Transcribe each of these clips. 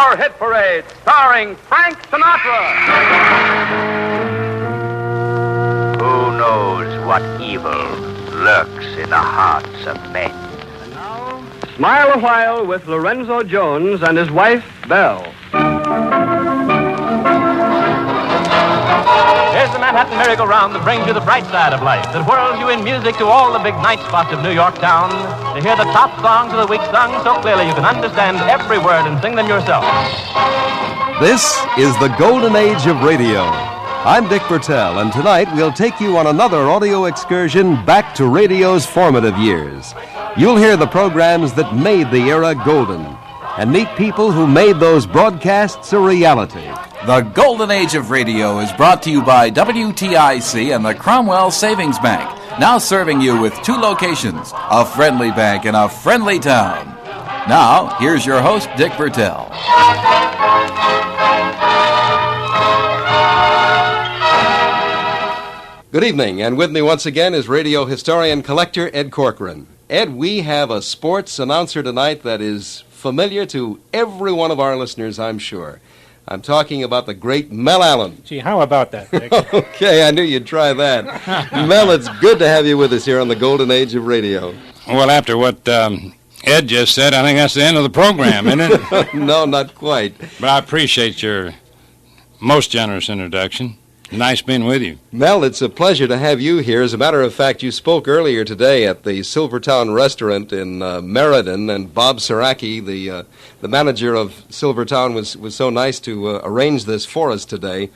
Our Hit Parade, starring Frank Sinatra. Who knows what evil lurks in the hearts of men? And now, Smile a While with Lorenzo Jones and his wife, Belle. Here's the Manhattan merry-go-round that brings you the bright side of life, that whirls you in music to all the big night spots of New York town, to hear the top songs of the week sung so clearly you can understand every word and sing them yourself. This is the golden age of radio. I'm Dick Bertel, and tonight we'll take you on another audio excursion back to radio's formative years. You'll hear the programs that made the era golden, and meet people who made those broadcasts a reality. The Golden Age of Radio is brought to you by WTIC and the Cromwell Savings Bank, now serving you with 2 locations, a friendly bank in a friendly town. Now, here's your host, Dick Bertel. Good evening, and with me once again is radio historian collector Ed Corcoran. Ed, we have a sports announcer tonight that is familiar to every one of our listeners, I'm sure. I'm talking about the great Mel Allen. Gee, how about that, Dick? Okay, I knew you'd try that. Mel, it's good to have you with us here on the golden age of radio. Well, after what Ed just said, I think that's the end of the program, isn't it? No, not quite. But I appreciate your most generous introduction. Nice being with you. Mel, it's a pleasure to have you here. As a matter of fact, you spoke earlier today at the Silvertown restaurant in Meriden, and Bob Saraki, the manager of Silvertown, was so nice to arrange this for us today.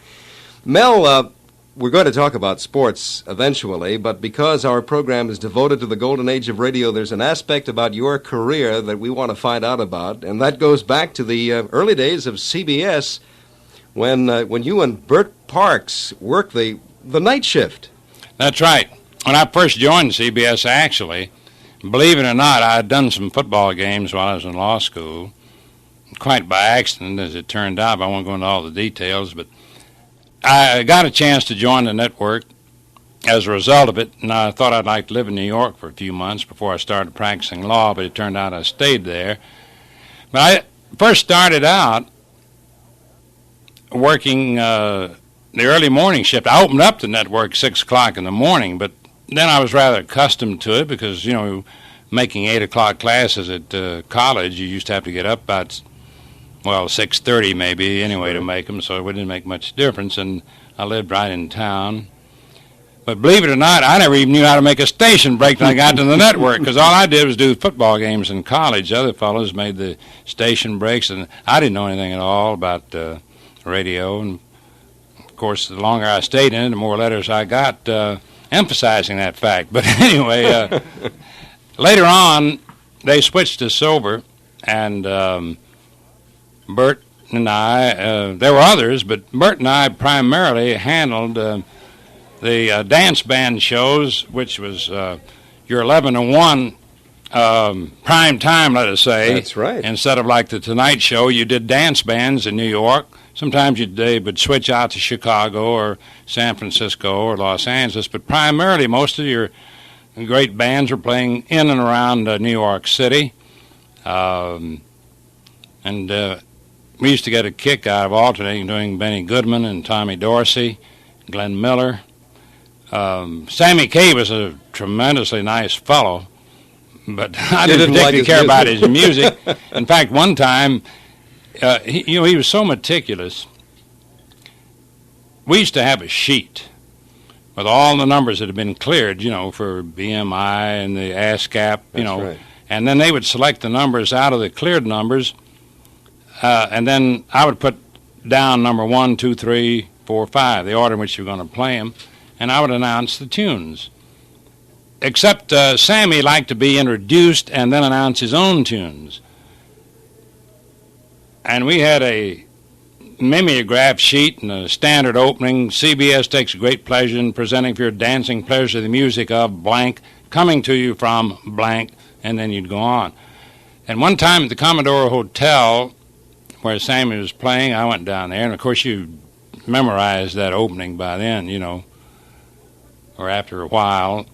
Mel, we're going to talk about sports eventually, but because our program is devoted to the golden age of radio, there's an aspect about your career that we want to find out about, and that goes back to the early days of CBS, when you and Bert Parks worked the night shift. That's right. When I first joined CBS, actually, believe it or not, I had done some football games while I was in law school, quite by accident, as it turned out. But I won't go into all the details, but I got a chance to join the network as a result of it, and I thought I'd like to live in New York for a few months before I started practicing law, but it turned out I stayed there. But I first started out working the early morning shift. I opened up the network 6 o'clock in the morning, but then I was rather accustomed to it because, you know, making 8 o'clock classes at college, you used to have to get up about, 6:30 maybe anyway to make them, so it didn't make much difference, and I lived right in town. But believe it or not, I never even knew how to make a station break till I got to the network, because all I did was do football games in college. The other fellows made the station breaks, and I didn't know anything at all about radio, and of course the longer I stayed in it, the more letters I got emphasizing that fact. But anyway, later on they switched to silver, and Bert and I, there were others, but Bert and I primarily handled the dance band shows, which was your 11 to 1 prime time, let us say. That's right. Instead of like the Tonight Show, you did dance bands in New York. Sometimes they would switch out to Chicago or San Francisco or Los Angeles, but primarily most of your great bands were playing in and around New York City. And we used to get a kick out of alternating doing Benny Goodman and Tommy Dorsey, Glenn Miller. Sammy Kaye was a tremendously nice fellow, but I didn't particularly care about his music. In fact, one time, he was so meticulous. We used to have a sheet with all the numbers that had been cleared, for BMI and the ASCAP, Right. And then they would select the numbers out of the cleared numbers, and then I would put down number 1, 2, 3, 4, 5, the order in which you're going to play them, and I would announce the tunes. Except Sammy liked to be introduced and then announce his own tunes. And we had a mimeograph sheet and a standard opening. CBS takes great pleasure in presenting for your dancing pleasure the music of blank, coming to you from blank, and then you'd go on. And one time at the Commodore Hotel, where Sammy was playing, I went down there, and of course you memorized that opening by then, or after a while.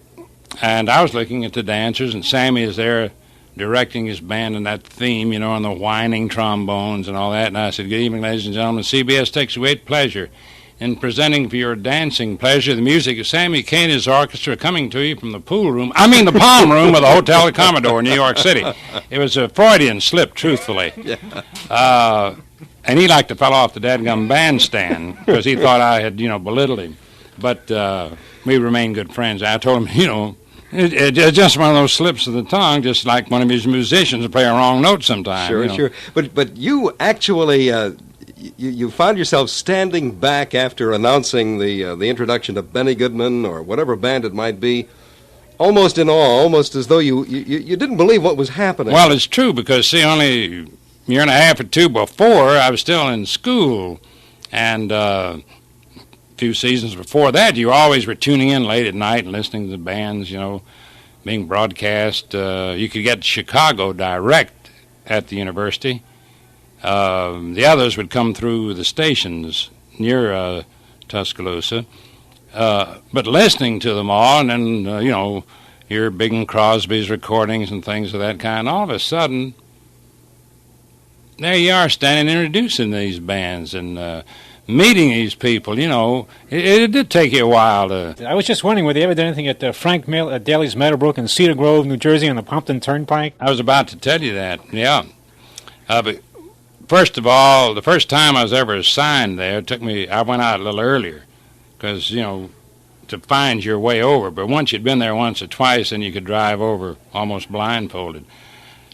And I was looking at the dancers, and Sammy is there directing his band and that theme, you know, and the whining trombones and all that. And I said, good evening, ladies and gentlemen. CBS takes great pleasure in presenting for your dancing pleasure the music of Sammy Kane's orchestra coming to you from the Palm Room of the Hotel Commodore in New York City. It was a Freudian slip, truthfully. And he liked to fell off the dadgum bandstand because he thought I had, you know, belittled him. But we remained good friends. I told him, you know, it's just one of those slips of the tongue, just like one of his musicians will play a wrong note sometimes. Sure, you know. sure. But you actually... You found yourself standing back after announcing the introduction of Benny Goodman or whatever band it might be, almost in awe, almost as though you didn't believe what was happening. Well, it's true because, see, only a year and a half or two before, I was still in school, and a few seasons before that, you always were tuning in late at night and listening to the bands, you know, being broadcast. You could get Chicago direct at the university. The others would come through the stations near Tuscaloosa. But listening to them all, and then, you know, hear Bing Crosby's recordings and things of that kind, all of a sudden, there you are standing introducing these bands and meeting these people, you know. It did take you a while to... I was just wondering, whether you ever did anything at Frank Daly's Meadowbrook in Cedar Grove, New Jersey, on the Pompton Turnpike? I was about to tell you that, yeah. But first of all, the first time I was ever assigned there, I went out a little earlier because, you know, to find your way over. But once you'd been there once or twice, then you could drive over almost blindfolded.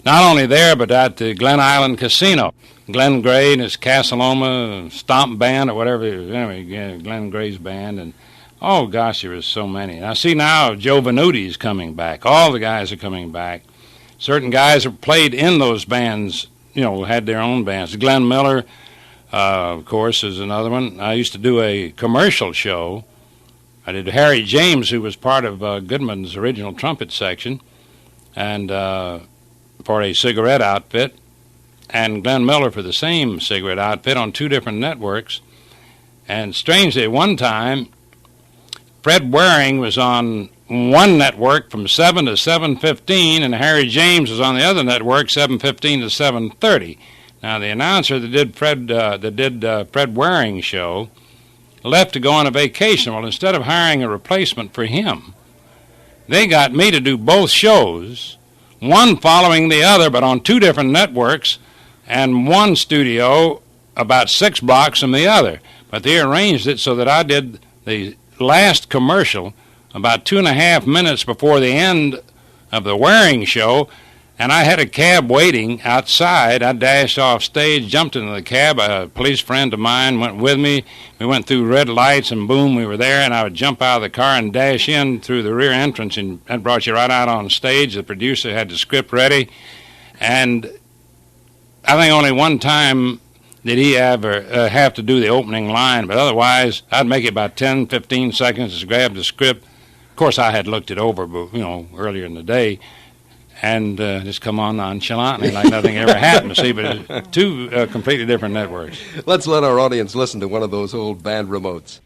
Not only there, but at the Glen Island Casino. Glenn Gray and his Casaloma Stomp Band or whatever. Anyway, yeah, Glenn Gray's band. And, oh, gosh, there was so many. And I see now Joe Venuti's coming back. All the guys are coming back. Certain guys have played in those bands, you know, had their own bands. Glenn Miller, of course, is another one. I used to do a commercial show. I did Harry James, who was part of Goodman's original trumpet section, and for a cigarette outfit, and Glenn Miller for the same cigarette outfit on two different networks. And strangely, at one time, Fred Waring was on one network from 7 to 7:15, and Harry James was on the other network, 7:15 to 7:30. Now, the announcer that did Fred Waring's show left to go on a vacation. Well, instead of hiring a replacement for him, they got me to do both shows, one following the other, but on two different networks, and one studio about 6 blocks from the other. But they arranged it so that I did the last commercial about 2.5 minutes before the end of the Waring show, and I had a cab waiting outside. I dashed off stage, jumped into the cab. A police friend of mine went with me. We went through red lights, and boom, we were there, and I would jump out of the car and dash in through the rear entrance, and that brought you right out on stage. The producer had the script ready, and I think only one time did he ever have to do the opening line, but otherwise, I'd make it about 10, 15 seconds to grab the script. Of course, I had looked it over, you know, earlier in the day, and just come on nonchalantly like nothing ever happened. See, but it's two completely different networks. Let's let our audience listen to one of those old band remotes.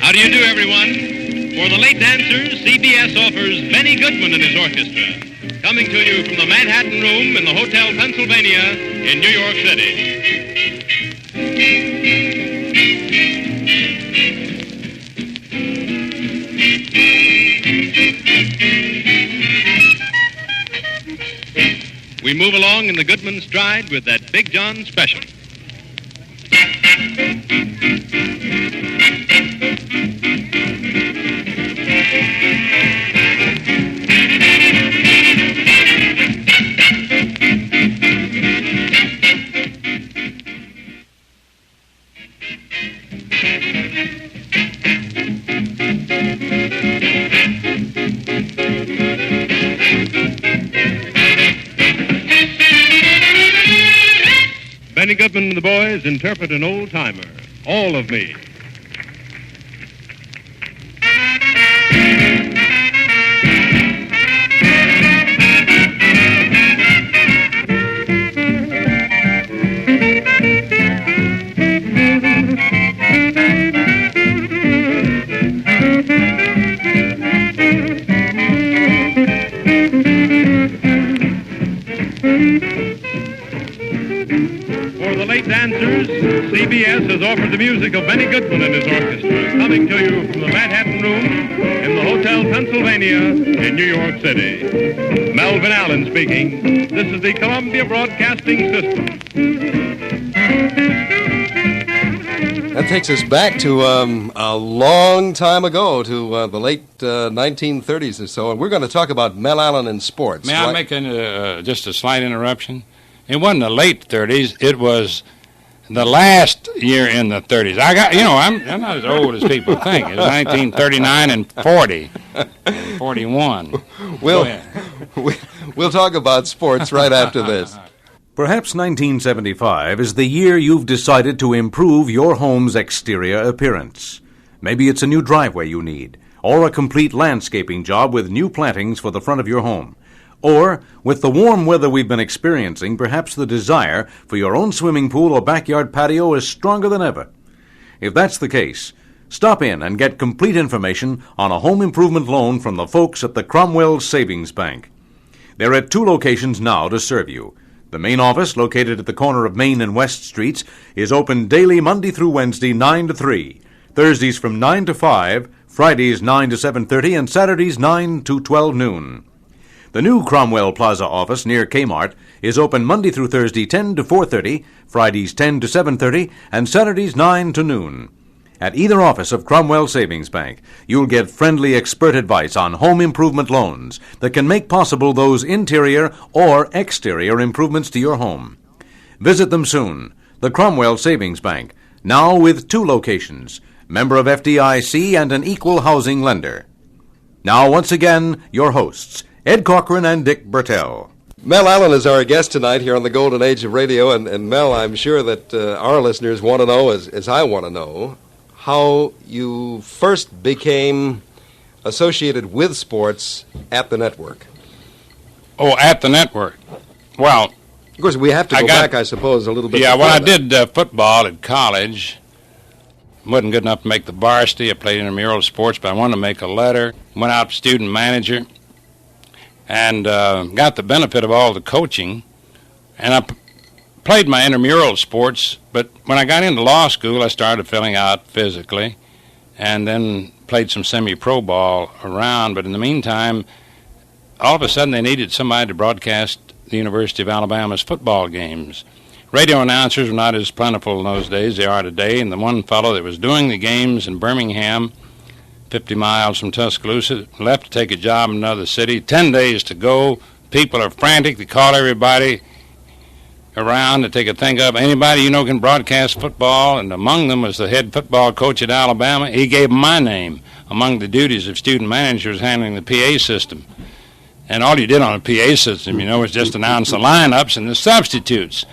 How do you do, everyone? For the late dancers, CBS offers Benny Goodman and his orchestra, coming to you from the Manhattan Room in the Hotel Pennsylvania in New York City. We move along in the Goodman stride with that Big John special. Benny Goodman and the boys interpret an old-timer, All of Me. CBS has offered the music of Benny Goodman and his orchestra, coming to you from the Manhattan Room in the Hotel Pennsylvania in New York City. Melvin Allen speaking. This is the Columbia Broadcasting System. That takes us back to a long time ago, to the late 1930s or so, and we're going to talk about Mel Allen in sports. May I make just a slight interruption? It wasn't the late 30s. It was the last year in the 30s. I'm not as old as people think. It was 1939 and 40, 41. We'll talk about sports right after this. Perhaps 1975 is the year you've decided to improve your home's exterior appearance. Maybe it's a new driveway you need, or a complete landscaping job with new plantings for the front of your home. Or, with the warm weather we've been experiencing, perhaps the desire for your own swimming pool or backyard patio is stronger than ever. If that's the case, stop in and get complete information on a home improvement loan from the folks at the Cromwell Savings Bank. They're at 2 locations now to serve you. The main office, located at the corner of Main and West Streets, is open daily Monday through Wednesday, 9 to 3, Thursdays from 9 to 5, Fridays 9 to 7:30, and Saturdays 9 to 12 noon. The new Cromwell Plaza office near Kmart is open Monday through Thursday 10 to 4:30, Fridays 10 to 7:30, and Saturdays 9 to noon. At either office of Cromwell Savings Bank, you'll get friendly expert advice on home improvement loans that can make possible those interior or exterior improvements to your home. Visit them soon. The Cromwell Savings Bank, now with 2 locations, member of FDIC and an equal housing lender. Now, once again, your hosts, Ed Cochran and Dick Bertel. Mel Allen is our guest tonight here on the Golden Age of Radio, and Mel, I'm sure that our listeners want to know, as I want to know, how you first became associated with sports at the network. Oh, at the network. Well, of course, we have to go back, I suppose, a little bit. Yeah, well, I did football at college. Wasn't good enough to make the varsity. I played intramural sports, but I wanted to make a letter. Went out student manager and got the benefit of all the coaching. And I played my intramural sports, but when I got into law school, I started filling out physically and then played some semi-pro ball around. But in the meantime, all of a sudden they needed somebody to broadcast the University of Alabama's football games. Radio announcers were not as plentiful in those days as they are today, and the one fellow that was doing the games in Birmingham, 50 miles from Tuscaloosa, left to take a job in another city, 10 days to go. People are frantic. They call everybody around that they could think of. Anybody you know can broadcast football, and among them was the head football coach at Alabama. He gave my name. Among the duties of student manager was handling the PA system. And all you did on a PA system, was just announce the lineups and the substitutes.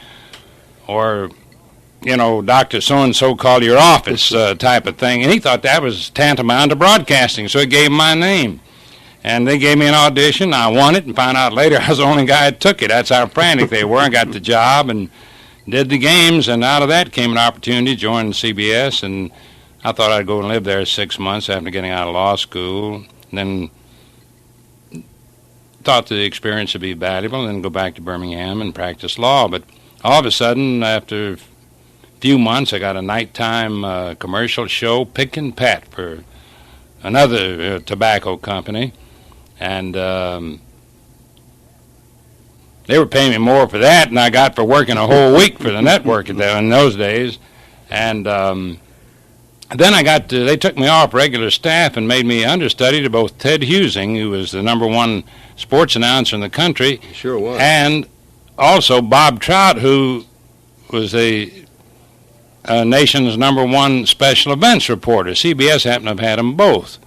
Or, Dr. So-and-so called your office type of thing. And he thought that was tantamount to broadcasting, so he gave my name. And they gave me an audition. I won it and found out later I was the only guy that took it. That's how frantic they were. I got the job and did the games, and out of that came an opportunity to join CBS, and I thought I'd go and live there 6 months after getting out of law school. And then thought the experience would be valuable, and then go back to Birmingham and practice law. But all of a sudden, after a few months, I got a nighttime commercial show, Pick and Pat, for another tobacco company. And they were paying me more for that than I got for working a whole week for the network in those days. And then they took me off regular staff and made me understudy to both Ted Husing, who was the #1 sports announcer in the country. Sure was. And also Bob Trout, who was the nation's #1 special events reporter. CBS happened to have had them both.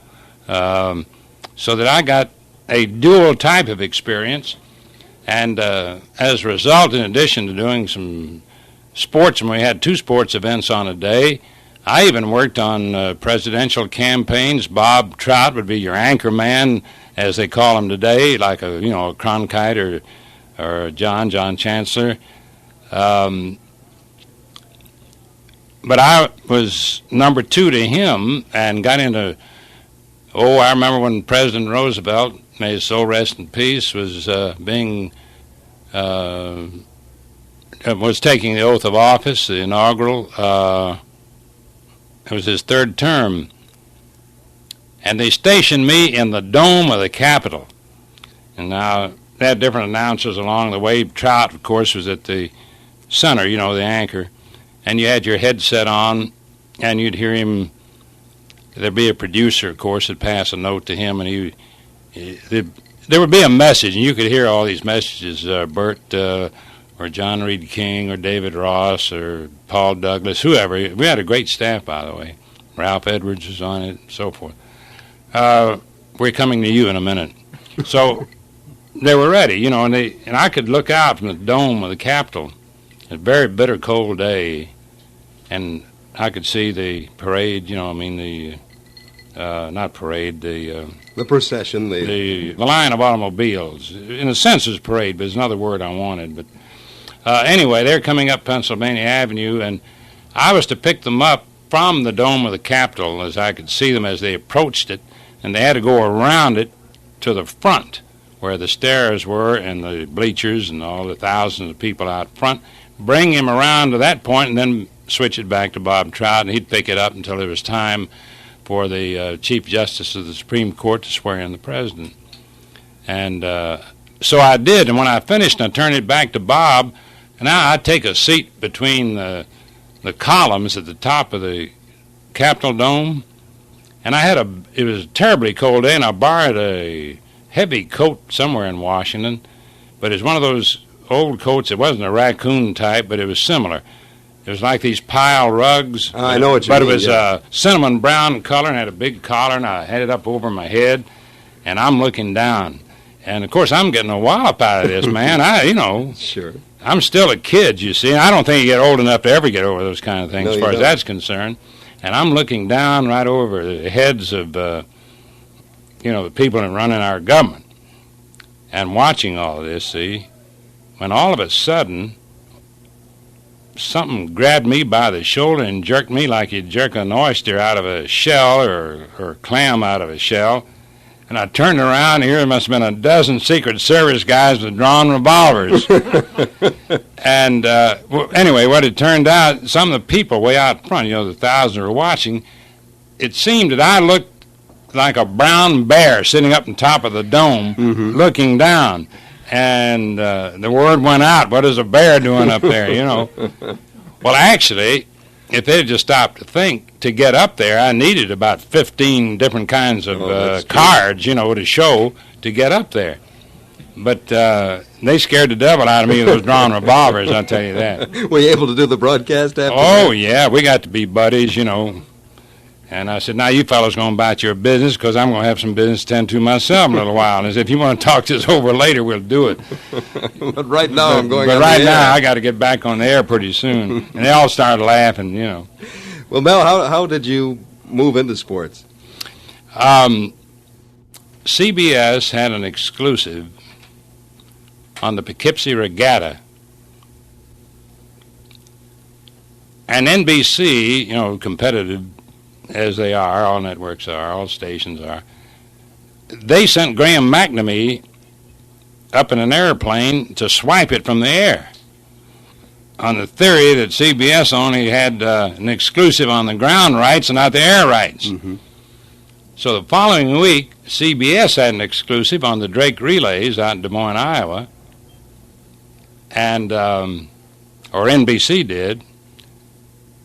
So that I got a dual type of experience. And as a result, in addition to doing some sports, and we had 2 sports events on a day, I even worked on presidential campaigns. Bob Trout would be your anchor man, as they call him today, like a Cronkite or John Chancellor. But I was #2 to him and got into, I remember when President Roosevelt, may his soul rest in peace, was being was taking the oath of office, the inaugural. It was his third term. And they stationed me in the dome of the Capitol. And now they had different announcers along the way. Trout, of course, was at the center, you know, the anchor. And you had your headset on, and you'd hear him. There'd be a producer, of course, that'd pass a note to him, and there would be a message, and you could hear all these messages, Bert or John Reed King or David Ross or Paul Douglas, whoever. We had a great staff, by the way. Ralph Edwards was on it, and so forth. We're coming to you in a minute. So they were ready, you know, and I could look out from the dome of the Capitol. A very bitter, cold day, and I could see the parade, you know, I mean not parade, the procession, the line of automobiles. In a sense, it's parade, but it's another word I wanted. But anyway, they're coming up Pennsylvania Avenue, and I was to pick them up from the dome of the Capitol as I could see them as they approached it, and they had to go around it to the front where the stairs were and the bleachers and all the thousands of people out front, bring him around to that point and then switch it back to Bob Trout, and he'd pick it up until it was time for the Chief Justice of the Supreme Court to swear in the President. And so I did, and when I finished, I turned it back to Bob, and now I'd take a seat between the columns at the top of the Capitol Dome, and it was a terribly cold day, and I borrowed a heavy coat somewhere in Washington, but it's one of those old coats. It wasn't a raccoon type, but it was similar. It was like these pile rugs. I know what you mean. But it was cinnamon brown color and had a big collar, and I had it up over my head, and I'm looking down. And, of course, I'm getting a wallop out of this, man. Sure. I'm still a kid, you see. I don't think you get old enough to ever get over those kind of things, No, as you far as don't. that's concerned. And I'm looking down right over the heads of, the people that run in our government and watching all of this, see, when all of a sudden something grabbed me by the shoulder and jerked me like you'd jerk an oyster out of a shell or a clam out of a shell. And I turned around, and here there must have been a dozen Secret Service guys with drawn revolvers. And anyway, what it turned out, some of the people way out front, the thousands who were watching, it seemed that I looked like a brown bear sitting up on top of the dome looking down. And the word went out, what is a bear doing up there, Well, actually, if they had just stopped to think, to get up there, I needed about 15 different kinds of cards, to show to get up there. But they scared the devil out of me with those drawn revolvers, I'll tell you that. Were you able to do the broadcast after Oh, yeah, we got to be buddies, And I said, now you fellows going about your business, because I'm going to have some business to tend to myself in a little while. And I said, if you want to talk this over later, we'll do it. But right now I'm going on But right the now air. I got to get back on the air pretty soon. And they all started laughing, Well, Mel, how did you move into sports? CBS had an exclusive on the Poughkeepsie Regatta. And NBC, competitive as they are, all networks are, all stations are, they sent Graham McNamee up in an airplane to swipe it from the air on the theory that CBS only had an exclusive on the ground rights and not the air rights. So the following week, CBS had an exclusive on the Drake relays out in Des Moines, Iowa, and or NBC did,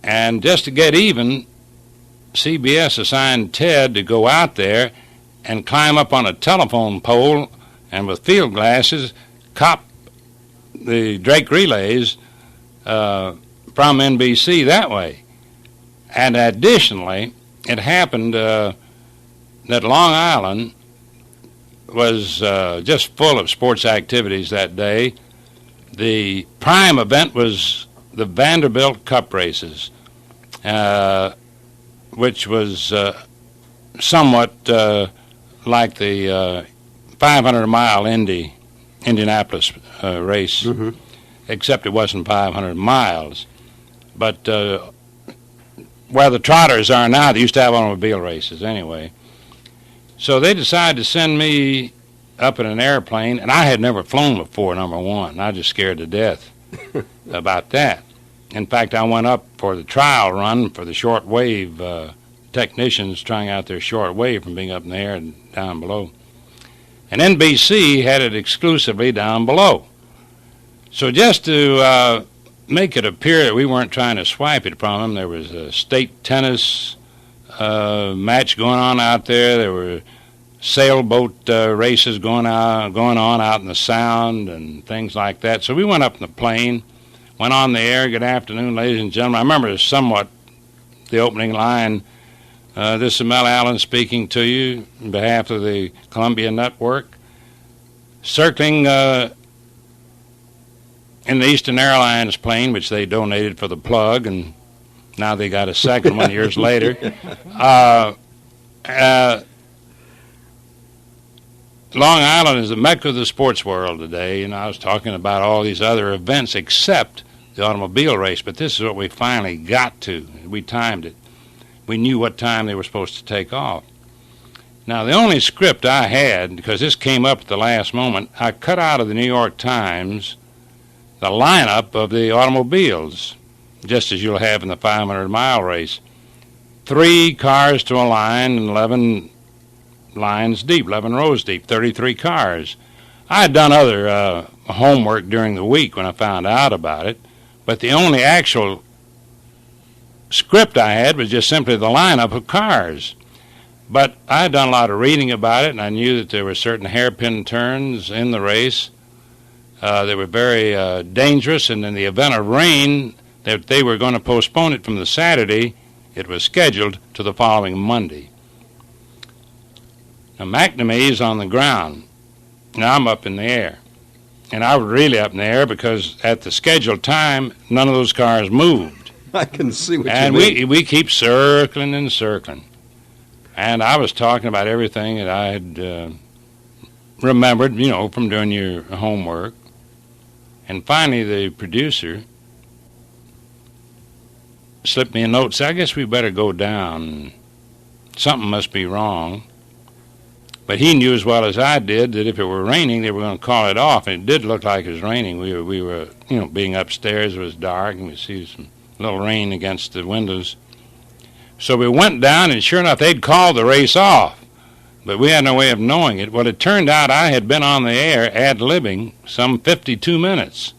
and just to get even, CBS assigned Ted to go out there and climb up on a telephone pole and with field glasses cop the Drake relays from NBC that way. And additionally, it happened that Long Island was just full of sports activities that day. The prime event was the Vanderbilt Cup races, which was somewhat like the 500-mile Indianapolis race, except it wasn't 500 miles. But where the trotters are now, they used to have automobile races anyway. So they decided to send me up in an airplane, and I had never flown before, number one. I was just scared to death. about that. In fact, I went up for the trial run for the shortwave technicians trying out their shortwave from being up in the air and down below. And NBC had it exclusively down below. So just to make it appear that we weren't trying to swipe it from them, there was a state tennis match going on out there. There were sailboat races going on out in the Sound and things like that. So we went up in the plane, went on the air. Good afternoon, ladies and gentlemen. I remember somewhat the opening line. This is Mel Allen speaking to you on behalf of the Columbia Network. Circling in the Eastern Airlines plane, which they donated for the plug, and now they got a second one years later. Long Island is the mecca of the sports world today, and I was talking about all these other events except the automobile race, but this is what we finally got to. We timed it. We knew what time they were supposed to take off. Now, the only script I had, because this came up at the last moment, I cut out of the New York Times the lineup of the automobiles, just as you'll have in the 500-mile race. 3 cars to a line and 11 lines deep, 11 rows deep, 33 cars. I had done other homework during the week when I found out about it, but the only actual script I had was just simply the lineup of cars. But I had done a lot of reading about it, and I knew that there were certain hairpin turns in the race. They were very dangerous, and in the event of rain, that they were going to postpone it from the Saturday. It was scheduled to the following Monday. Now, McNamee's on the ground. Now, I'm up in the air. And I was really up in the air because at the scheduled time, none of those cars moved. I can see what you mean. And we keep circling and circling. And I was talking about everything that I had remembered, from doing your homework. And finally, the producer slipped me a note, said, I guess we better go down. Something must be wrong. But he knew as well as I did that if it were raining, they were going to call it off. And it did look like it was raining. We were being upstairs, it was dark, and we see some little rain against the windows. So we went down, and sure enough, they'd called the race off. But we had no way of knowing it. Well, it turned out I had been on the air ad-libbing some 52 minutes.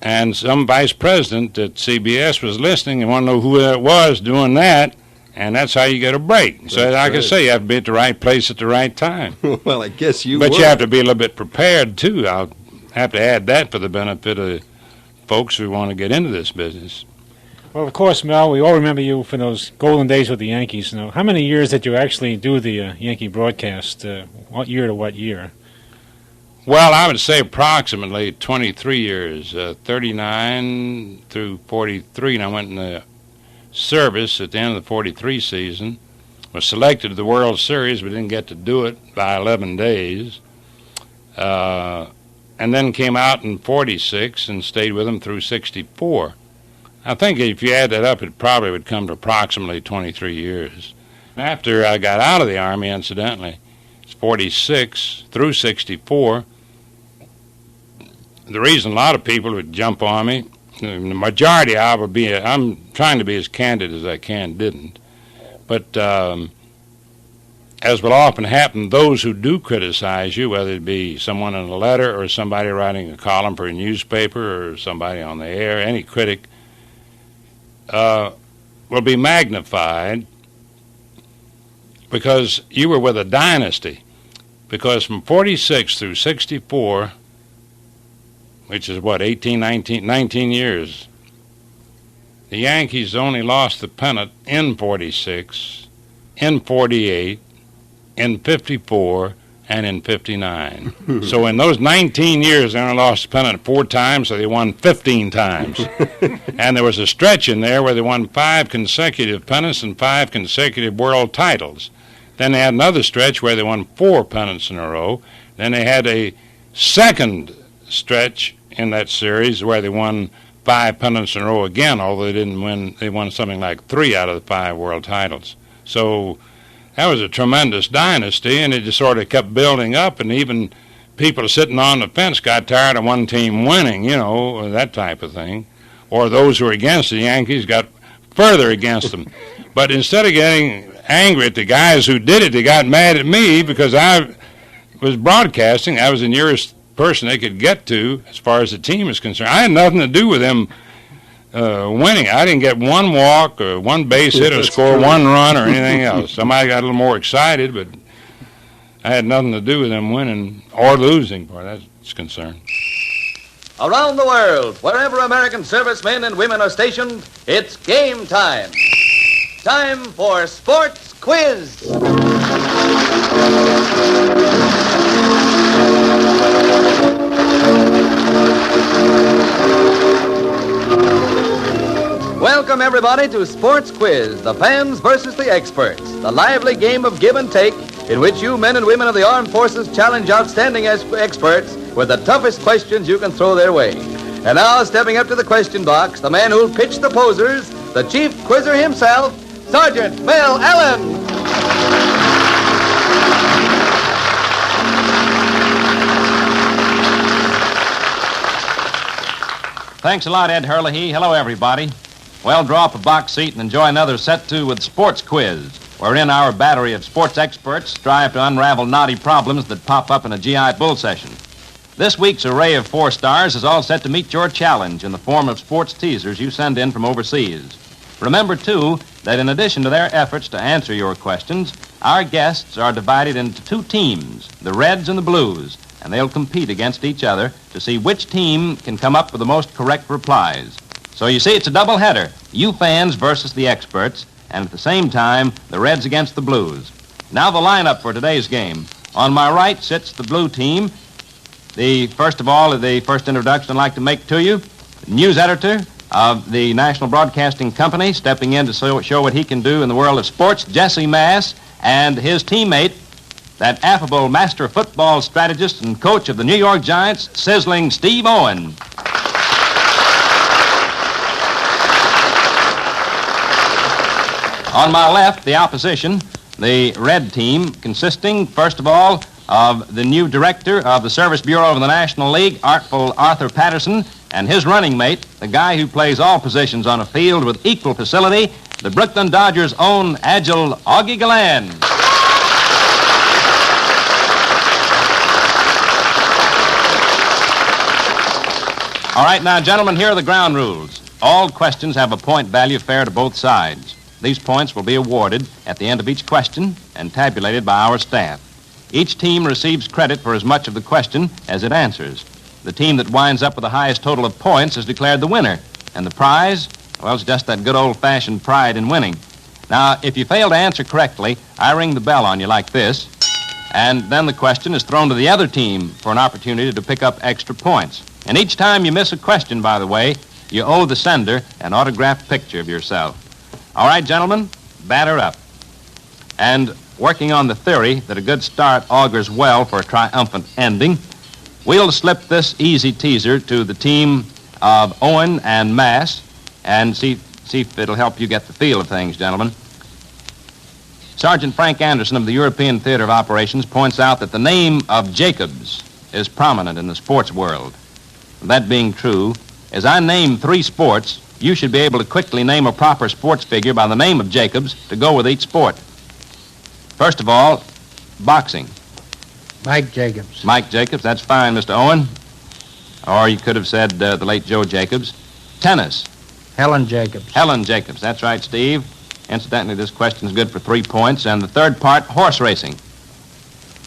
And some vice president at CBS was listening and wanted to know who that was doing that. And that's how you get a break. So like I say, you have to be at the right place at the right time. Well, I guess you But were. You have to be a little bit prepared, too. I'll have to add that for the benefit of folks who want to get into this business. Well, of course, Mel, we all remember you for those golden days with the Yankees. Now, how many years did you actually do the Yankee broadcast? What year to what year? Well, I would say approximately 23 years, 39 through 43, and I went in the service at the end of the 43 season, was selected to the World Series, but didn't get to do it by 11 days, and then came out in 46 and stayed with them through 64. I think if you add that up, it probably would come to approximately 23 years. After I got out of the Army, incidentally, it's 46 through 64. The reason a lot of people would jump on me, the majority I'm trying to be as candid as I can, didn't. But as will often happen, those who do criticize you, whether it be someone in a letter or somebody writing a column for a newspaper or somebody on the air, any critic, will be magnified because you were with a dynasty. Because from 46 through 64, which is 19 years, the Yankees only lost the pennant in 46, in 48, in 54, and in 59. So in those 19 years, they only lost the pennant 4 times, so they won 15 times. And there was a stretch in there where they won 5 consecutive pennants and 5 consecutive world titles. Then they had another stretch where they won 4 pennants in a row. Then they had a second stretch in that series where they won 5 pennants in a row again, although they didn't win. They won something like 3 out of the 5 world titles. So that was a tremendous dynasty, and it just sort of kept building up, and even people sitting on the fence got tired of one team winning, that type of thing. Or those who were against the Yankees got further against them. But instead of getting angry at the guys who did it, they got mad at me because I was broadcasting. I was the nearest person they could get to as far as the team is concerned. I had nothing to do with them winning. I didn't get one walk or one base hit or score one run or anything else. Somebody got a little more excited, but I had nothing to do with them winning or losing, as far as that's concerned. Around the world, wherever American servicemen and women are stationed, it's game time. Time for Sports Quiz. Welcome, everybody, to Sports Quiz, the fans versus the experts, the lively game of give and take in which you men and women of the armed forces challenge outstanding experts with the toughest questions you can throw their way. And now, stepping up to the question box, the man who'll pitch the posers, the chief quizzer himself, Sergeant Mel Allen. Thanks a lot, Ed Hurley. Hello, everybody. Well, draw up a box seat and enjoy another Set 2 with Sports Quiz, wherein our battery of sports experts strive to unravel knotty problems that pop up in a GI bull session. This week's array of 4 stars is all set to meet your challenge in the form of sports teasers you send in from overseas. Remember, too, that in addition to their efforts to answer your questions, our guests are divided into 2 teams, the Reds and the Blues, and they'll compete against each other to see which team can come up with the most correct replies. So you see, it's a doubleheader, you fans versus the experts, and at the same time, the Reds against the Blues. Now the lineup for today's game. On my right sits the Blue team. The first introduction I'd like to make to you, news editor of the National Broadcasting Company, stepping in to show what he can do in the world of sports, Jesse Mass, and his teammate, that affable master football strategist and coach of the New York Giants, sizzling Steve Owen. On my left, the opposition, the Red team, consisting, first of all, of the new director of the Service Bureau of the National League, Artful Arthur Patterson, and his running mate, the guy who plays all positions on a field with equal facility, the Brooklyn Dodgers' own agile Augie Galland. All right, now, gentlemen, here are the ground rules. All questions have a point value fair to both sides. These points will be awarded at the end of each question and tabulated by our staff. Each team receives credit for as much of the question as it answers. The team that winds up with the highest total of points is declared the winner. And the prize, well, it's just that good old-fashioned pride in winning. Now, if you fail to answer correctly, I ring the bell on you like this, and then the question is thrown to the other team for an opportunity to pick up extra points. And each time you miss a question, by the way, you owe the sender an autographed picture of yourself. All right, gentlemen, batter up. And working on the theory that a good start augurs well for a triumphant ending, we'll slip this easy teaser to the team of Owen and Mass and see if it'll help you get the feel of things, gentlemen. Sergeant Frank Anderson of the European Theater of Operations points out that the name of Jacobs is prominent in the sports world. That being true, as I name 3 sports, you should be able to quickly name a proper sports figure by the name of Jacobs to go with each sport. First of all, boxing. Mike Jacobs. Mike Jacobs, that's fine, Mr. Owen. Or you could have said the late Joe Jacobs. Tennis. Helen Jacobs. Helen Jacobs, that's right, Steve. Incidentally, this question is good for 3 points. And the third part, horse racing.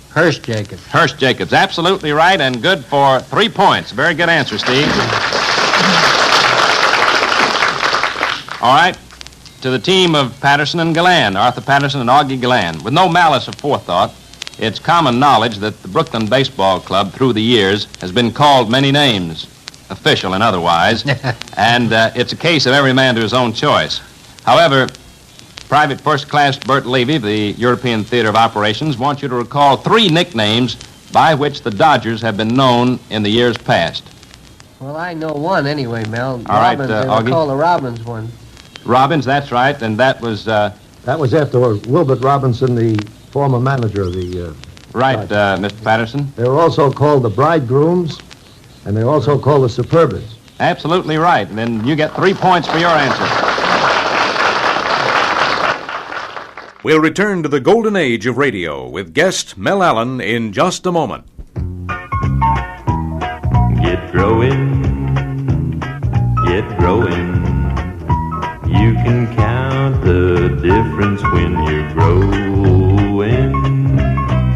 Hurst Jacobs. Hurst Jacobs, absolutely right and good for 3 points. Very good answer, Steve. All right, to the team of Patterson and Galland, Arthur Patterson and Augie Galland. With no malice of forethought, it's common knowledge that the Brooklyn Baseball Club, through the years, has been called many names, official and otherwise, and it's a case of every man to his own choice. However, Private First Class Bert Levy, the European Theater of Operations, wants you to recall 3 nicknames by which the Dodgers have been known in the years past. Well, I know one anyway, Mel. All right, Robbins, Augie. They call the Robbins one. Robbins, that's right, and that was... That was after Wilbert Robinson, the former manager of the Right, Mr. Patterson. They were also called the bridegrooms, and they're also called the superbas. Absolutely right. And then you get 3 points for your answer. We'll return to the golden age of radio with guest Mel Allen in just a moment. Get growing, get growing. You can count the difference when you're growing.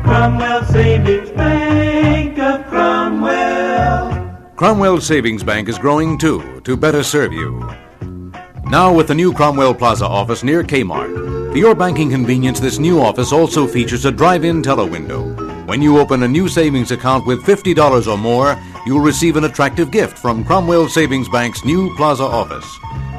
Cromwell Savings Bank of Cromwell. Cromwell Savings Bank is growing too, to better serve you. Now with the new Cromwell Plaza office near Kmart. For your banking convenience, this new office also features a drive-in telewindow. When you open a new savings account with $50 or more, you'll receive an attractive gift from Cromwell Savings Bank's new Plaza office.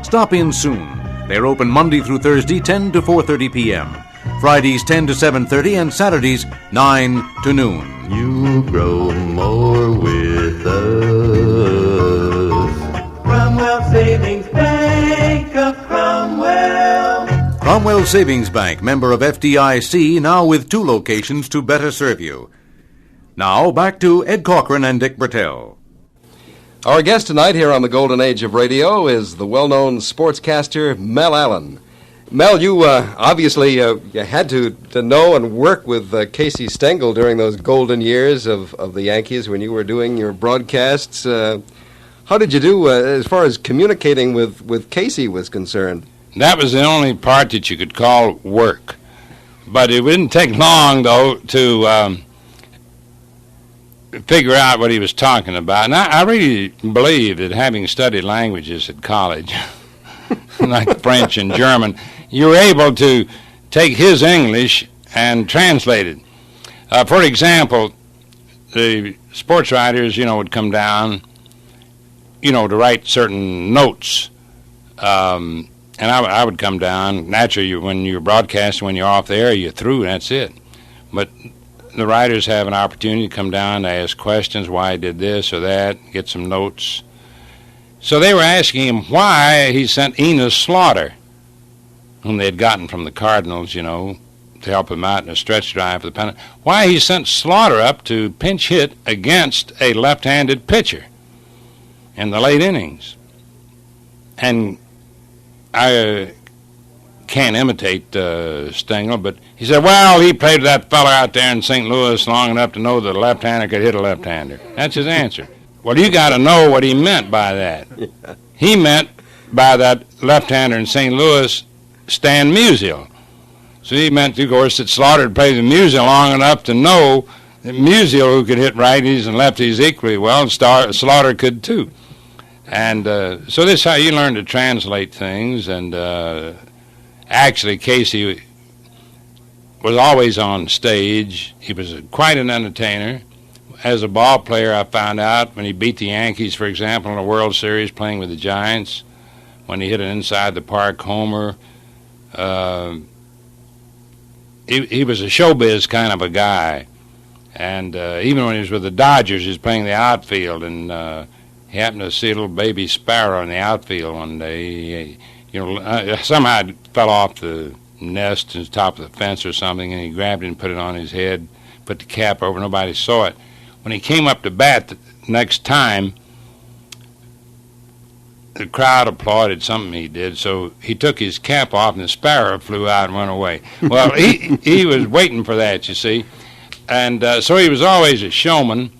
Stop in soon. They're open Monday through Thursday, 10 to 4:30 p.m., Fridays 10 to 7:30, and Saturdays 9 to noon. You grow more with us. Cromwell Savings Bank of Cromwell. Cromwell Savings Bank, member of FDIC, now with 2 locations to better serve you. Now, back to Ed Cochran and Dick Bertel. Our guest tonight here on the Golden Age of Radio is the well-known sportscaster Mel Allen. Mel, you obviously you had to know and work with Casey Stengel during those golden years of the Yankees when you were doing your broadcasts. How did you do as far as communicating with Casey was concerned? That was the only part that you could call work. But it didn't take long, though, to figure out what he was talking about. And I really believe that having studied languages at college, like French and German, you were able to take his English and translate it. For example, the sports writers, would come down, to write certain notes. And I would come down. Naturally, when you're broadcasting, when you're off the air, you're through, and that's it. But the writers have an opportunity to come down to ask questions, why he did this or that, get some notes. So they were asking him why he sent Enos Slaughter, whom they had gotten from the Cardinals, to help him out in a stretch drive for the pennant, why he sent Slaughter up to pinch hit against a left-handed pitcher in the late innings. And I can't imitate Stengel, but he said, well, he played with that fella out there in St. Louis long enough to know that a left-hander could hit a left-hander. That's his answer. Well, you got to know what he meant by that. Yeah. He meant by that left-hander in St. Louis, Stan Musial. So he meant, of course, that Slaughter had played with Musial long enough to know that Musial, who could hit righties and lefties equally well, and Slaughter could too. And so this is how you learn to translate things. And actually, Casey was always on stage. He was quite an entertainer. As a ball player, I found out when he beat the Yankees, for example, in a World Series playing with the Giants, when he hit an inside-the-park homer. He was a showbiz kind of a guy. And even when he was with the Dodgers, he was playing the outfield, and he happened to see a little baby sparrow in the outfield one day. Somehow it fell off the nest on the top of the fence or something, and he grabbed it and put it on his head, put the cap over. Nobody saw it. When he came up to bat the next time, the crowd applauded something he did, so he took his cap off, and the sparrow flew out and went away. Well, he was waiting for that, you see. And so he was always a showman.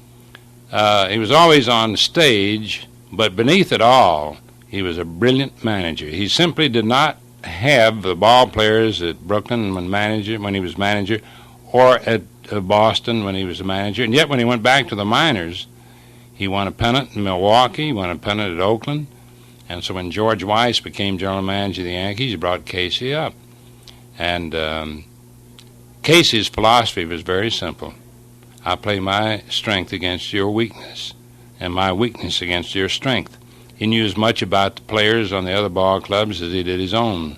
He was always on stage, but beneath it all, he was a brilliant manager. He simply did not have the ball players at Brooklyn when he was manager, or at Boston when he was a manager. And yet when he went back to the minors, he won a pennant in Milwaukee, he won a pennant at Oakland. And so when George Weiss became general manager of the Yankees, he brought Casey up. And Casey's philosophy was very simple. I play my strength against your weakness, and my weakness against your strength. He knew as much about the players on the other ball clubs as he did his own.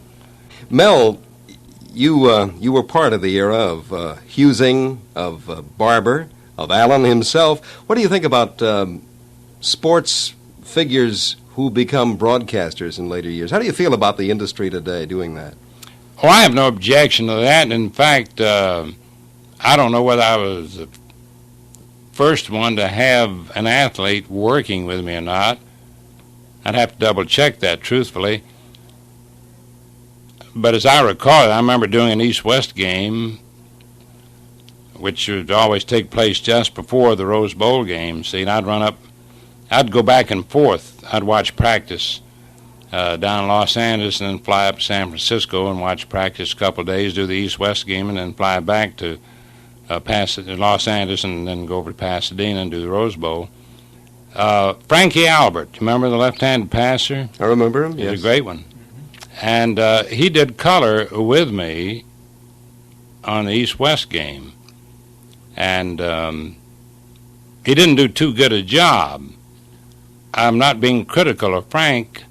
Mel, you were part of the era of Husing, of Barber, of Allen himself. What do you think about sports figures who become broadcasters in later years? How do you feel about the industry today doing that? Oh, I have no objection to that. In fact, I don't know whether I was the first one to have an athlete working with me or not. I'd have to double-check that, truthfully. But as I recall it, I remember doing an East-West game, which would always take place just before the Rose Bowl game. See, and I'd go back and forth. I'd watch practice down in Los Angeles and then fly up to San Francisco and watch practice a couple of days, do the East-West game, and then fly back to Los Angeles and then go over to Pasadena and do the Rose Bowl. Frankie Albert, you remember the left-handed passer? I remember him, yes. He's a great one. And he did color with me on the East-West game. And he didn't do too good a job. I'm not being critical of Frank,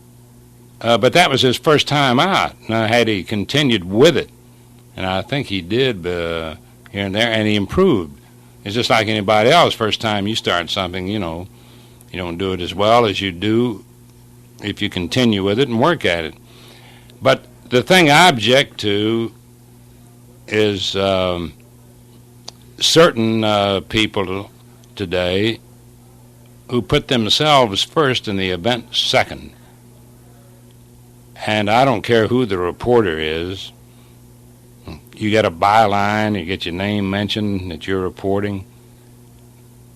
but that was his first time out. Now, had he continued with it, and I think he did here and there, and he improved. It's just like anybody else. First time you start something, you don't do it as well as you do if you continue with it and work at it. But the thing I object to is certain people today who put themselves first and the event second. And I don't care who the reporter is. You get a byline, you get your name mentioned that you're reporting.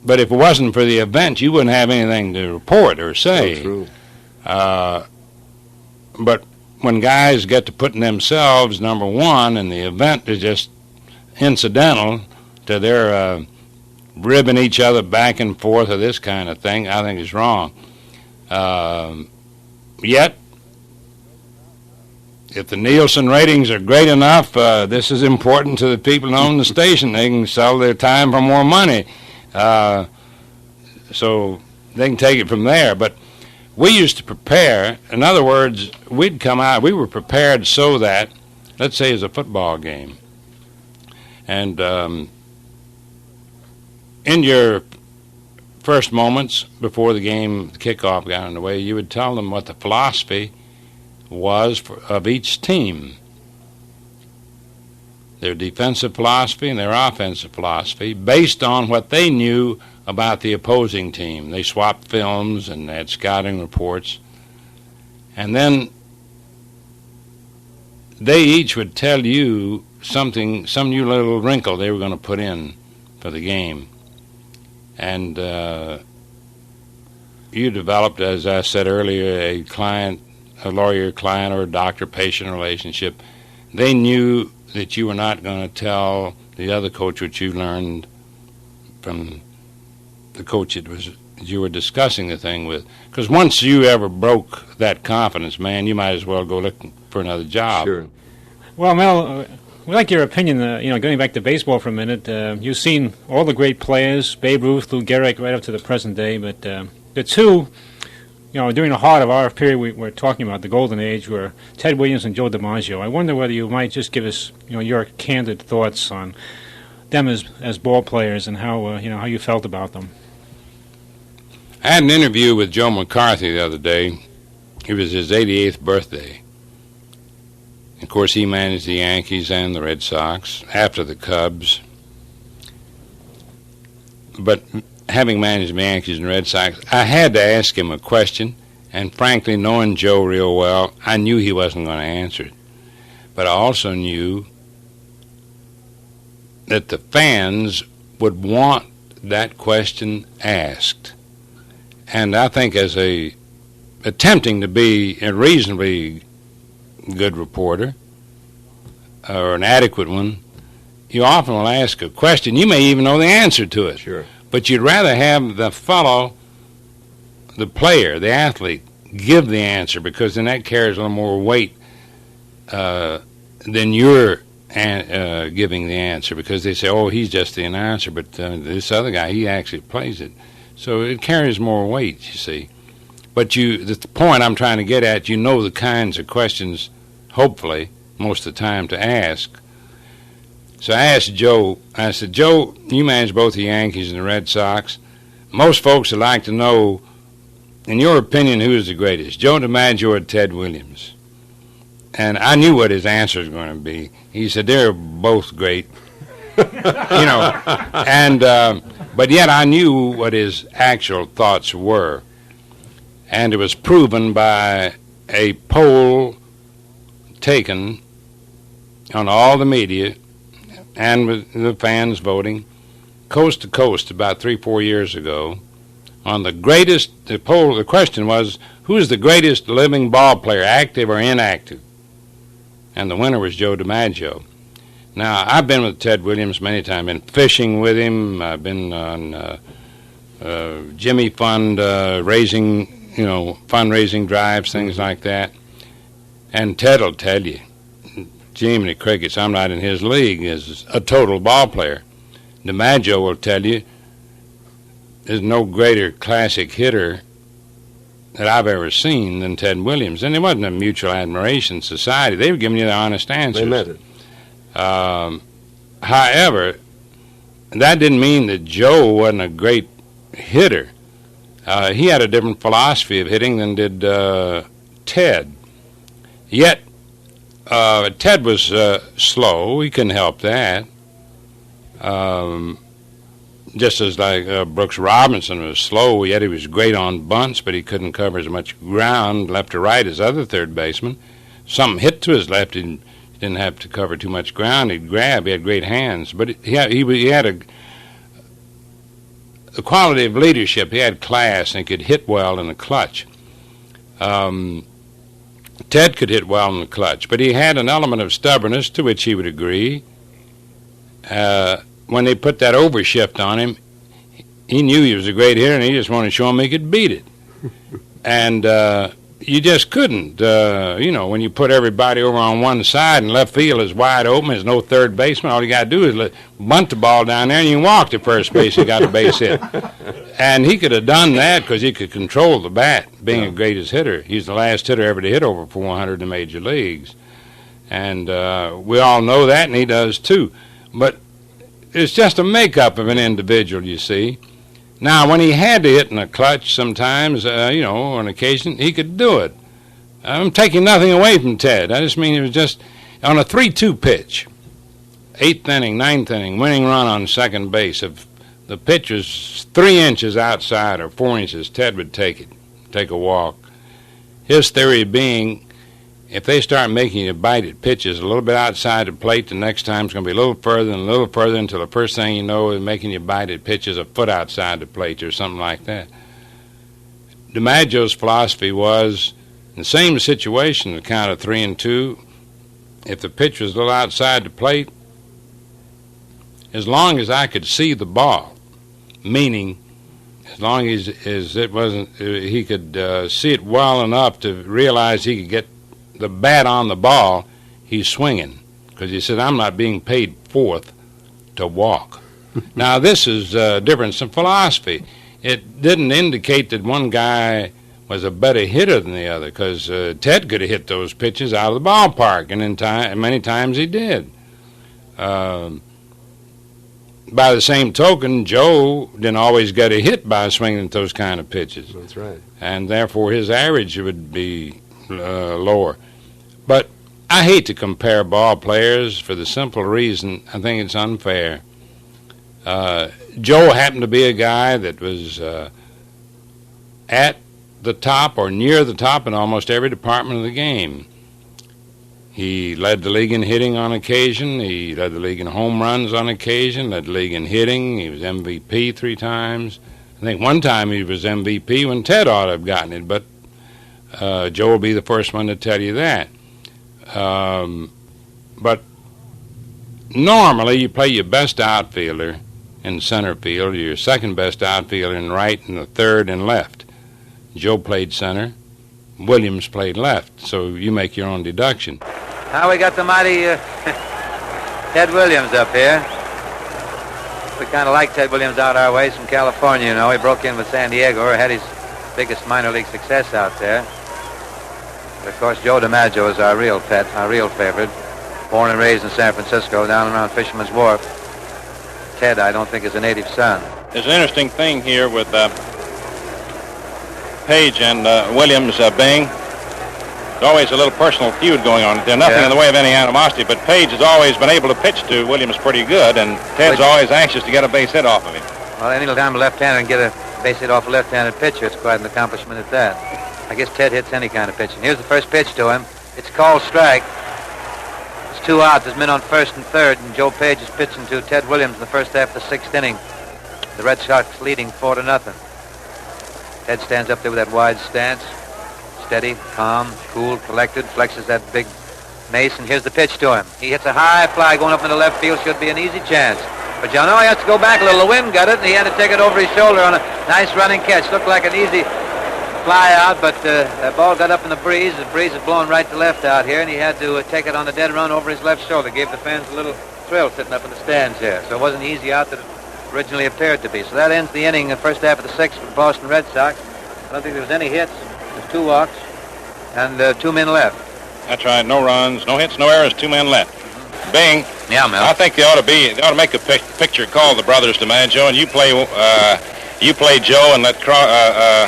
But if it wasn't for the event, you wouldn't have anything to report or say. So true. But when guys get to putting themselves number one and the event is just incidental to their ribbing each other back and forth or this kind of thing, I think is wrong. Yet, if the Nielsen ratings are great enough, this is important to the people who own the station. They can sell their time for more money. So they can take it from there. But we used to prepare. In other words, we'd come out. We were prepared so that, let's say it's a football game. And in your first moments before the game, the kickoff got underway, you would tell them what the philosophy was of each team. Their defensive philosophy and their offensive philosophy based on what they knew about the opposing team. They swapped films and they had scouting reports. And then they each would tell you something, some new little wrinkle they were going to put in for the game. And you developed, as I said earlier, a lawyer-client or a doctor-patient relationship. They knew that you were not going to tell the other coach what you learned from the coach you were discussing the thing with. Because once you ever broke that confidence, man, you might as well go looking for another job. Sure. Well, Mel, we'd like your opinion, going back to baseball for a minute. You've seen all the great players, Babe Ruth, Lou Gehrig, right up to the present day, but the two, during the heart of our period we're talking about, the golden age, were Ted Williams and Joe DiMaggio. I wonder whether you might just give us, your candid thoughts on them as ball players and how you felt about them. I had an interview with Joe McCarthy the other day. It was his 88th birthday. Of course, he managed the Yankees and the Red Sox after the Cubs. But having managed the Yankees and Red Sox, I had to ask him a question, and frankly, knowing Joe real well, I knew he wasn't going to answer it. But I also knew that the fans would want that question asked. And I think as attempting to be a reasonably good reporter, or an adequate one, you often will ask a question. You may even know the answer to it. Sure. But you'd rather have the fellow, the player, the athlete, give the answer, because then that carries a little more weight than you're giving the answer, because they say, oh, he's just the announcer, but this other guy, he actually plays it. So it carries more weight, you see. But the point I'm trying to get at, the kinds of questions, hopefully, most of the time to ask. So I asked Joe, I said, Joe, you manage both the Yankees and the Red Sox. Most folks would like to know, in your opinion, who is the greatest, Joe DiMaggio or Ted Williams? And I knew what his answer was going to be. He said, they're both great. And but yet I knew what his actual thoughts were, and it was proven by a poll taken on all the media and with the fans voting coast to coast about 3-4 years ago on the question was, who's the greatest living ball player, active or inactive? And the winner was Joe DiMaggio. Now, I've been with Ted Williams many times, been fishing with him, I've been on Jimmy Fund fundraising drives, things like that. And Ted will tell you, Jiminy Crickets, I'm not in his league, is a total ball player. DiMaggio will tell you there's no greater classic hitter that I've ever seen than Ted Williams. And it wasn't a mutual admiration society. They were giving you the honest answers. They meant it. However, that didn't mean that Joe wasn't a great hitter. He had a different philosophy of hitting than did Ted. Yet, Ted was slow. He couldn't help that. Just as like Brooks Robinson was slow, yet he was great on bunts, but he couldn't cover as much ground left or right as other third basemen. Something hit to his left, he didn't have to cover too much ground. He'd grab. He had great hands, but he had a quality of leadership. He had class and could hit well in the clutch. Ted could hit well in the clutch, but he had an element of stubbornness to which he would agree. When they put that overshift on him, he knew he was a great hitter, and he just wanted to show him he could beat it. And you just couldn't. When you put everybody over on one side and left field is wide open, there's no third baseman, all you got to do is bunt the ball down there, and you walk to first base, you got a base hit. And he could have done that because he could control the bat, being a greatest hitter. He's the last hitter ever to hit over 400 in the major leagues. And we all know that, and he does too. But it's just a makeup of an individual, you see. Now, when he had to hit in a clutch sometimes, on occasion, he could do it. I'm taking nothing away from Ted. I just mean it was just on a 3-2 pitch, 8th inning, 9th inning, winning run on second base. If the pitch was 3 inches outside or 4 inches, Ted would take a walk. His theory being, if they start making you bite at pitches a little bit outside the plate, the next time it's going to be a little further and a little further until the first thing you know is making you bite at pitches a foot outside the plate or something like that. DiMaggio's philosophy was, in the same situation, the count of 3-2, if the pitch was a little outside the plate, as long as I could see the ball, meaning as long as it wasn't, he could see it well enough to realize he could get the bat on the ball, he's swinging. Because he said, I'm not being paid fourth to walk. Now, this is a difference in philosophy. It didn't indicate that one guy was a better hitter than the other, because Ted could have hit those pitches out of the ballpark, and many times he did. By the same token, Joe didn't always get a hit by swinging at those kind of pitches. That's right. And therefore his average would be lower. But I hate to compare ball players for the simple reason I think it's unfair. Joe happened to be a guy that was at the top or near the top in almost every department of the game. He led the league in hitting on occasion. He led the league in home runs on occasion, led the league in hitting. He was MVP 3 times. I think one time he was MVP when Ted ought to have gotten it, but Joe will be the first one to tell you that. But normally you play your best outfielder in center field, your second best outfielder in right, and the third in left. Joe played center. Williams played left, so you make your own deduction. Now we got the mighty Ted Williams up here. We kind of like Ted Williams out our ways from California, you know. He broke in with San Diego, had his biggest minor league success out there. But of course, Joe DiMaggio is our real pet, our real favorite. Born and raised in San Francisco, down around Fisherman's Wharf. Ted, I don't think, is a native son. There's an interesting thing here with Page and Williams being There's always a little personal feud going on. There's nothing in the way of any animosity, but Page has always been able to pitch to Williams pretty good, and Ted's always anxious to get a base hit off of him. Well, any time a left-hander can get a base hit off a left-handed pitcher, it's quite an accomplishment at that. I guess Ted hits any kind of pitching. Here's the first pitch to him. It's called strike. It's 2 outs. There's men on first and third, and Joe Page is pitching to Ted Williams in the first half of the 6th inning. The Red Sox leading 4-0. Ted stands up there with that wide stance. Steady, calm, cool, collected, flexes that big mace, and here's the pitch to him. He hits a high fly going up into left field. Should be an easy chance. But you know, he has to go back a little. The wind got it, and he had to take it over his shoulder on a nice running catch. Looked like an easy fly out, but that ball got up in the breeze. The breeze is blowing right to left out here, and he had to take it on the dead run over his left shoulder. Gave the fans a little thrill sitting up in the stands here. So it wasn't easy out that it originally appeared to be. So that ends the inning, the first half of the 6th for the Boston Red Sox. I don't think there was any hits. There's 2 walks and 2 men left. That's right. No runs, no hits, no errors, 2 men left. Bing. Yeah, Mel. I think they ought to make a picture called The Brothers DiMaggio, and you play Joe and let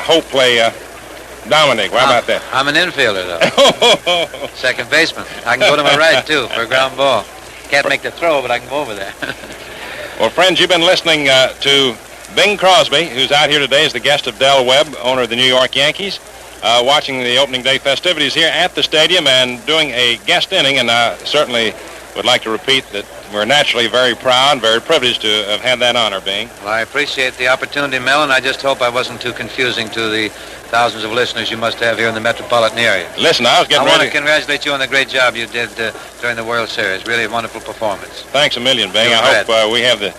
Hope play Dominic. How about that? I'm an infielder, though. Second baseman. I can go to my right, too, for a ground ball. Can't make the throw, but I can go over there. Well, friends, you've been listening to Bing Crosby, who's out here today as the guest of Del Webb, owner of the New York Yankees, watching the opening day festivities here at the stadium and doing a guest inning, and I certainly would like to repeat that we're naturally very proud, very privileged to have had that honor, Bing. Well, I appreciate the opportunity, Mel, and I just hope I wasn't too confusing to the thousands of listeners you must have here in the metropolitan area. Listen, I want to congratulate you on the great job you did during the World Series. Really a wonderful performance. Thanks a million, Bing. I hope we have the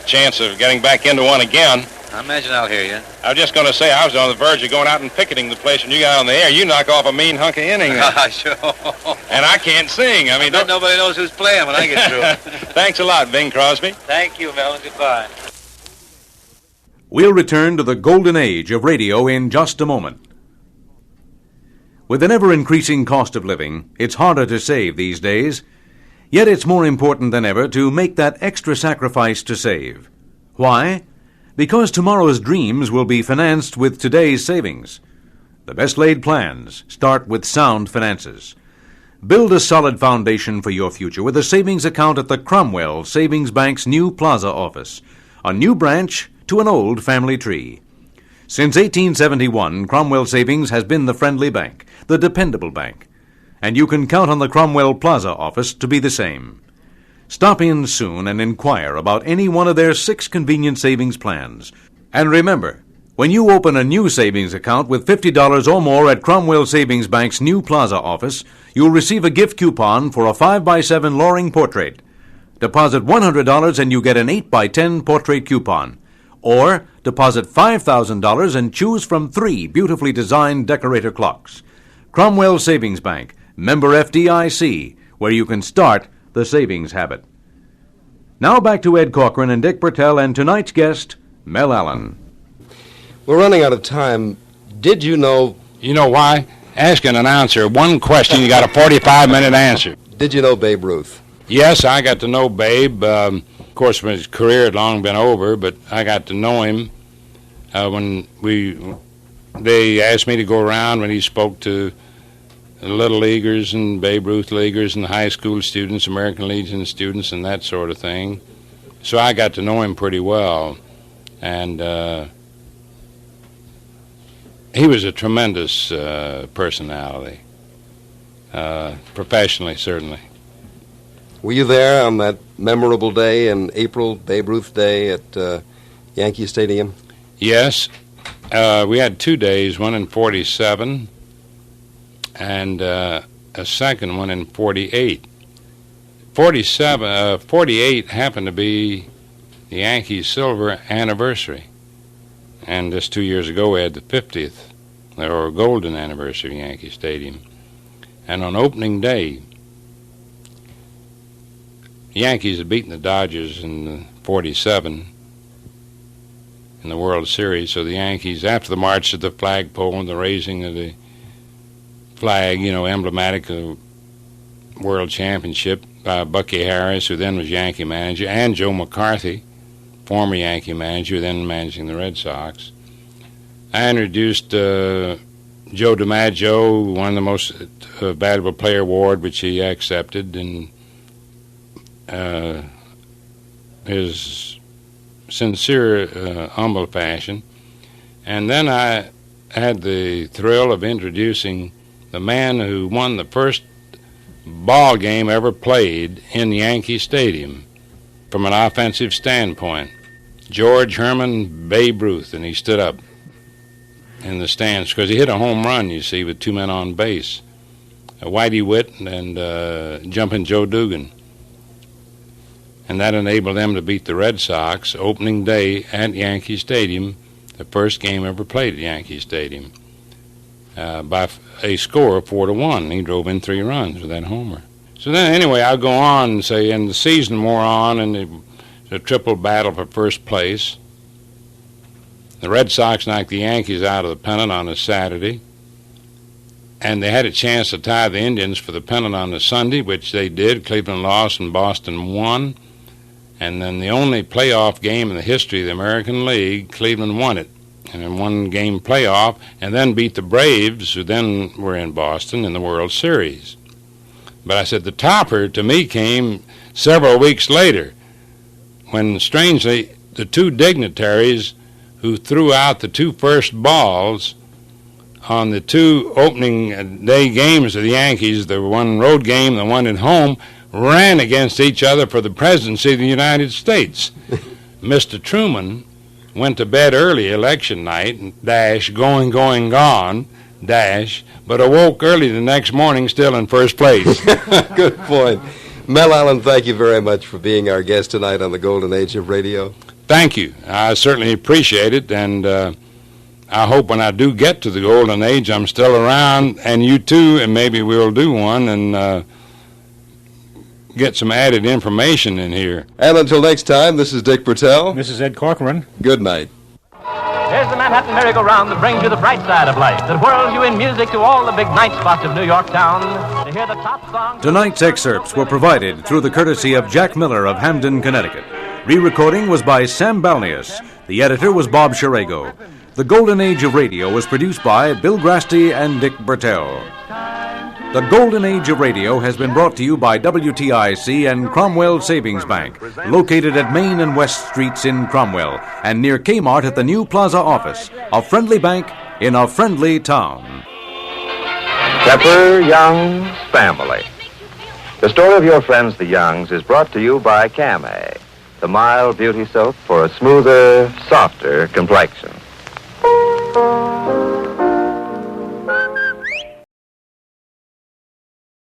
chance of getting back into one again. I imagine I'll hear you. I was just going to say, I was on the verge of going out and picketing the place when you got on the air. You knock off a mean hunk of inning. Sure. And I can't sing. I mean, nobody knows who's playing when I get through. Thanks a lot, Bing Crosby. Thank you, Mel, and goodbye. We'll return to the golden age of radio in just a moment. With an ever-increasing cost of living, it's harder to save these days. Yet it's more important than ever to make that extra sacrifice to save. Why? Because tomorrow's dreams will be financed with today's savings. The best-laid plans start with sound finances. Build a solid foundation for your future with a savings account at the Cromwell Savings Bank's new Plaza office, a new branch to an old family tree. Since 1871, Cromwell Savings has been the friendly bank, the dependable bank, and you can count on the Cromwell Plaza office to be the same. Stop in soon and inquire about any one of their 6 convenient savings plans. And remember, when you open a new savings account with $50 or more at Cromwell Savings Bank's new Plaza office, you'll receive a gift coupon for a 5x7 Loring portrait. Deposit $100 and you get an 8x10 portrait coupon. Or deposit $5,000 and choose from 3 beautifully designed decorator clocks. Cromwell Savings Bank, member FDIC, where you can start the savings habit. Now back to Ed Corcoran and Dick Bertel and tonight's guest, Mel Allen. We're running out of time. Did you know... You know why? Ask an announcer one question, you got a 45-minute answer. Did you know Babe Ruth? Yes, I got to know Babe. Of course, his career had long been over, but I got to know him when they asked me to go around when he spoke to Little Leaguers and Babe Ruth Leaguers and high school students, American Legion students, and that sort of thing. So I got to know him pretty well. And he was a tremendous personality, professionally, certainly. Were you there on that memorable day in April, Babe Ruth Day at Yankee Stadium? Yes. We had 2 days, one in 47 and a second one in 48. 48 happened to be the Yankees' silver anniversary. And just 2 years ago we had the 50th, or golden anniversary of Yankee Stadium. And on opening day, the Yankees had beaten the Dodgers in 47 in the World Series. So the Yankees, after the march to the flagpole and the raising of the flag, emblematic of World Championship, by Bucky Harris, who then was Yankee manager, and Joe McCarthy, former Yankee manager, then managing the Red Sox. I introduced Joe DiMaggio won the most valuable player award, which he accepted in his sincere, humble fashion. And then I had the thrill of introducing the man who won the first ball game ever played in Yankee Stadium from an offensive standpoint, George Herman Babe Ruth, and he stood up in the stands because he hit a home run, you see, with 2 men on base, Whitey Witt and Jumpin' Joe Dugan. And that enabled them to beat the Red Sox opening day at Yankee Stadium, the first game ever played at Yankee Stadium, by a score of 4-1. He drove in 3 runs with that homer. So then, anyway, I'll go on and say, and the season wore on, and the triple battle for first place. The Red Sox knocked the Yankees out of the pennant on a Saturday, and they had a chance to tie the Indians for the pennant on the Sunday, which they did. Cleveland lost and Boston won. And then the only playoff game in the history of the American League, Cleveland won it in a 1-game playoff, and then beat the Braves, who then were in Boston, in the World Series. But I said the topper to me came several weeks later, when strangely the 2 dignitaries who threw out the 2 first balls on the 2 opening day games of the Yankees, the one road game, the one at home, ran against each other for the presidency of the United States. Mr. Truman went to bed early election night, dash, going, gone, dash, but awoke early the next morning still in first place. Good point. Mel Allen, thank you very much for being our guest tonight on the Golden Age of Radio. Thank you. I certainly appreciate it, and I hope when I do get to the Golden Age I'm still around, and you too, and maybe we'll do one and get some added information in here. And until next time, this is Dick Bertel. This is Ed Corcoran. Good night. Here's the Manhattan merry-go-round that brings you the bright side of life, that whirls you in music to all the big night spots of New York town, to hear the top songs. Tonight's excerpts were provided through the courtesy of Jack Miller of Hamden, Connecticut. Re-recording was by Sam Balnius. The editor was Bob Shirago. The Golden Age of Radio was produced by Bill Grasty and Dick Bertel. The Golden Age of Radio has been brought to you by WTIC and Cromwell Savings Bank, located at Main and West Streets in Cromwell, and near Kmart at the new Plaza office, a friendly bank in a friendly town. Pepper Young's Family. The story of your friends, the Youngs, is brought to you by Cam-A, the mild beauty soap for a smoother, softer complexion.